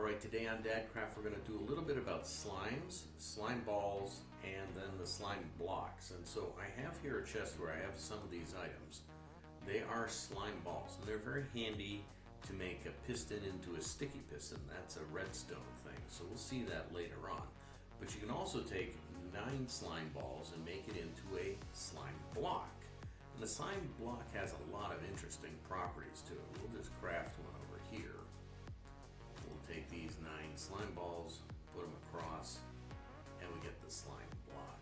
Alright, today on Dadcraft we're going to do a little bit about slimes, slime balls, and then the slime blocks. And so I have here a chest where I have some of these items. They are slime balls, and they're very handy to make a piston into a sticky piston. That's a redstone thing, so we'll see that later on. But you can also take 9 slime balls and make it into a slime block. And the slime block has a lot of interesting properties to it. We'll just craft one over here. We'll take these 9 slime balls, put them across, and we get the slime block.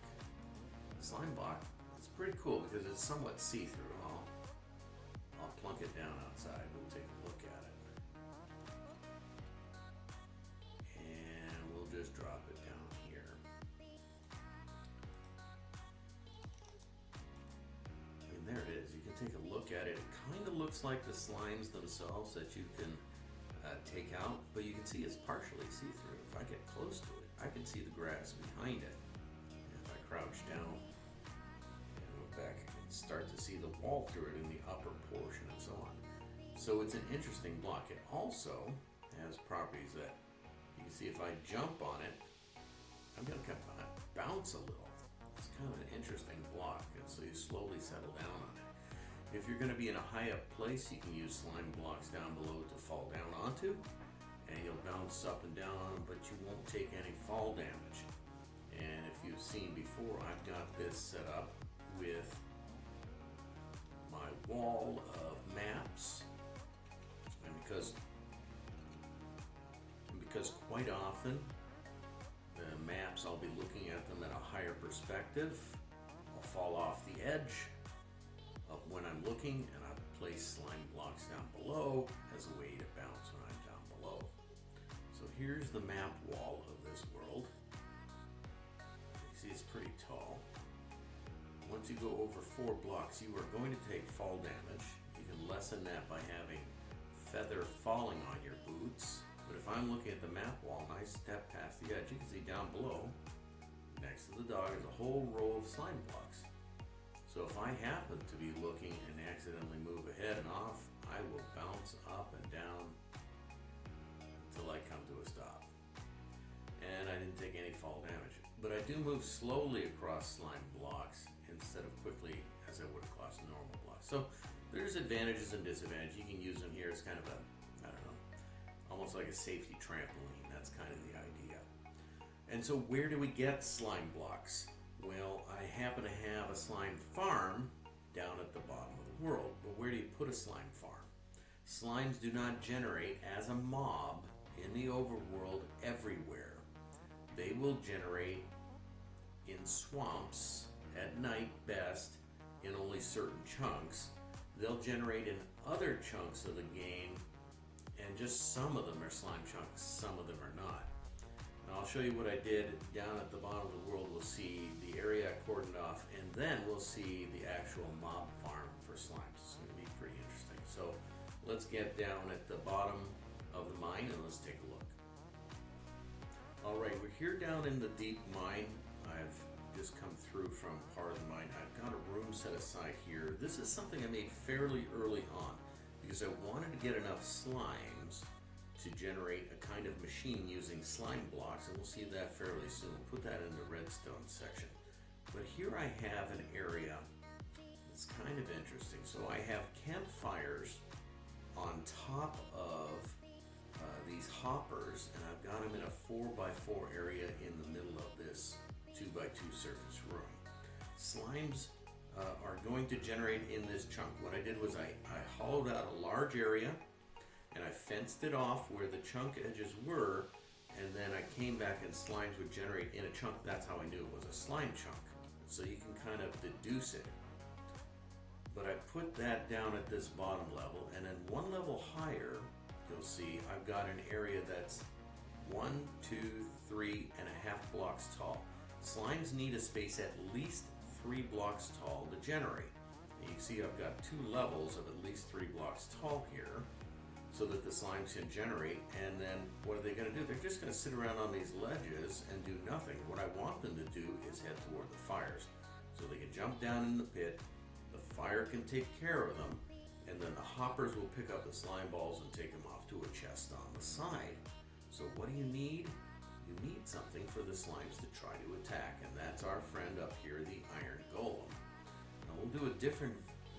The slime block is pretty cool because it's somewhat see-through. I'll plunk it down outside. We'll take a look at it. And we'll just drop it down here. And there it is. You can take a look at it. It kind of looks like the slimes themselves that you can take out, but you can see it's partially see-through. If I get close to it, I can see the grass behind it. And if I crouch down and go back, I can start to see the wall through it in the upper portion and so on. So it's an interesting block. It also has properties that you can see if I jump on it, I'm going to kind of bounce a little. It's kind of an interesting block, and so you slowly settle down on it. If you're going to be in a high up place, you can use slime blocks down below to fall down onto, and you'll bounce up and down on them, but you won't take any fall damage. And if you've seen before, I've got this set up with my wall of maps, and because quite often the maps, I'll be looking at them at a higher perspective. I'll fall off the edge of when I'm looking, and I've placed slime blocks down below as a way to bounce when I'm down below. So here's the map wall of this world. You see it's pretty tall. Once you go over 4 blocks, you are going to take fall damage. You can lessen that by having feather falling on your boots. But if I'm looking at the map wall and I step past the edge, you can see down below, next to the dog, is a whole row of slime blocks. So if I happen to be looking and accidentally move ahead and off, I will bounce up and down until I come to a stop. And I didn't take any fall damage. But I do move slowly across slime blocks instead of quickly as I would across normal blocks. So there's advantages and disadvantages. You can use them here as kind of a, I don't know, almost like a safety trampoline. That's kind of the idea. And so where do we get slime blocks? Well, I happen to have a slime farm down at the bottom of the world. But where do you put a slime farm? Slimes do not generate as a mob in the overworld everywhere. They will generate in swamps at night best in only certain chunks. They'll generate in other chunks of the game, and just some of them are slime chunks, some of them are not. Now I'll show you what I did down at the bottom of the world. We'll see the area I cordoned off, and then we'll see the actual mob farm for slimes. It's going to be pretty interesting. So let's get down at the bottom of the mine and let's take a look. Alright, we're here down in the deep mine. I've just come through from part of the mine. I've got a room set aside here. This is something I made fairly early on because I wanted to get enough slimes to generate a kind of machine using slime blocks, and we'll see that fairly soon. We'll put that in the redstone section. But here I have an area that's kind of interesting. So I have campfires on top of these hoppers, and I've got them in a 4x4 area in the middle of this 2x2 surface room. Slimes are going to generate in this chunk. What I did was I hollowed out a large area, and I fenced it off where the chunk edges were, and then I came back and slimes would generate in a chunk. That's how I knew it was a slime chunk. So you can kind of deduce it. But I put that down at this bottom level, and then one level higher, you'll see I've got an area that's 1, 2, 3.5 blocks tall. Slimes need a space at least 3 blocks tall to generate. And you see I've got 2 levels of at least 3 blocks tall here, so that the slimes can generate. And then what are they going to do? They're just going to sit around on these ledges and do nothing. What I want them to do is head toward the fires. So they can jump down in the pit, the fire can take care of them, and then the hoppers will pick up the slime balls and take them off to a chest on the side. So what do you need? You need something for the slimes to try to attack, and that's our friend up here, the iron golem. Now we'll do a different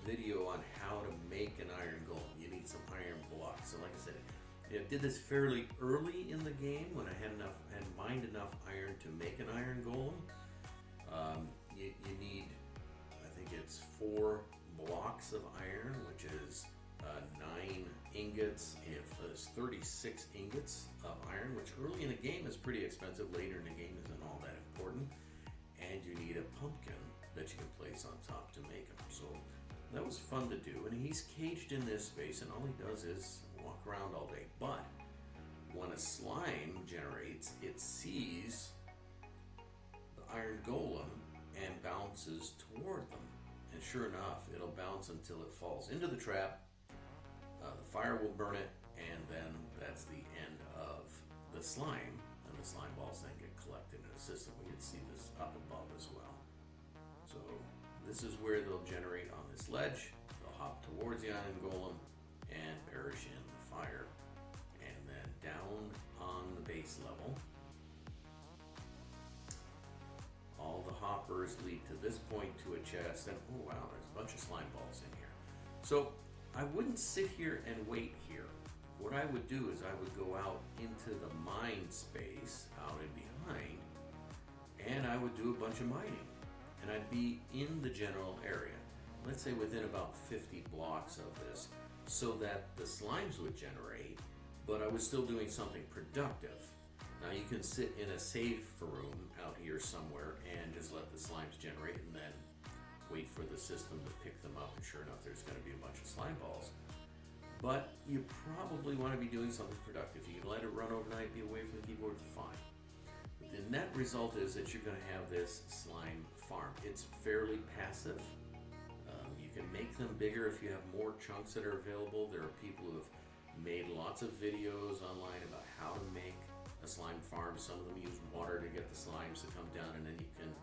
video on how to make an iron golem. You need some iron blocks. So like I said, I did this fairly early in the game when I had mined enough iron to make an iron golem. You need, I think it's 4 blocks of iron, which is 9 ingots, and there's 36 ingots of iron, which early in the game is pretty expensive. Later in the game isn't all that important. And you need a pumpkin that you can place on top to make them. So that was fun to do, and he's caged in this space, and all he does is walk around all day. But when a slime generates, it sees the iron golem and bounces toward them. And sure enough, it'll bounce until it falls into the trap. The fire will burn it, and then that's the end of the slime. And the slime balls then get collected in a system. We can see this up above as well. So this is where they'll generate on this ledge. They'll hop towards the iron golem and perish in the fire. And then down on the base level, all the hoppers lead to this point to a chest, and oh wow, there's a bunch of slime balls in here. So I wouldn't sit here and wait here. What I would do is I would go out into the mine space, out and behind, and I would do a bunch of mining. And I'd be in the general area, let's say within about 50 blocks of this, so that the slimes would generate, but I was still doing something productive. Now you can sit in a safe room out here somewhere and just let the slimes generate and then wait for the system to pick them up, and sure enough there's going to be a bunch of slime balls. But you probably want to be doing something productive. You can let it run overnight, be away from the keyboard, fine. But the net result is that you're going to have this slime farm. It's fairly passive. You can make them bigger if you have more chunks that are available. There are people who have made lots of videos online about how to make a slime farm. Some of them use water to get the slimes to come down, and then you can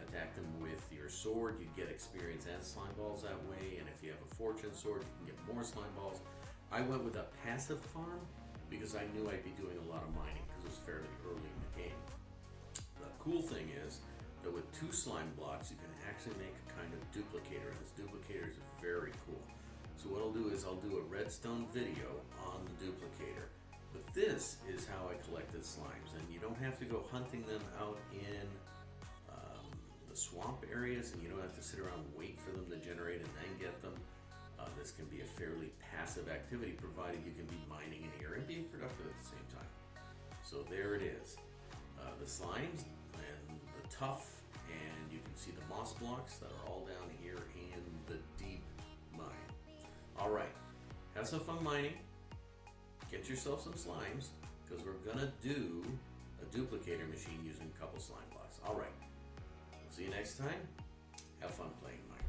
attack them with your sword. You get experience and slime balls that way, and if you have a fortune sword, you can get more slime balls. I went with a passive farm because I knew I'd be doing a lot of mining because it was fairly early in the game. The cool thing is that with 2 slime blocks, you can actually make a kind of duplicator, and this duplicator is very cool. So what I'll do is I'll do a redstone video on the duplicator. But this is how I collected slimes, and you don't have to go hunting them out in the swamp areas, and you don't have to sit around and wait for them to generate and then get them. This can be a fairly passive activity, provided you can be mining in here and being productive at the same time. So there it is. The slimes and the tuff, and you can see the moss blocks that are all down here in the deep mine. Alright, have some fun mining. Get yourself some slimes, because we're gonna do a duplicator machine using a couple slime blocks. Alright, we'll see you next time. Have fun playing Minecraft.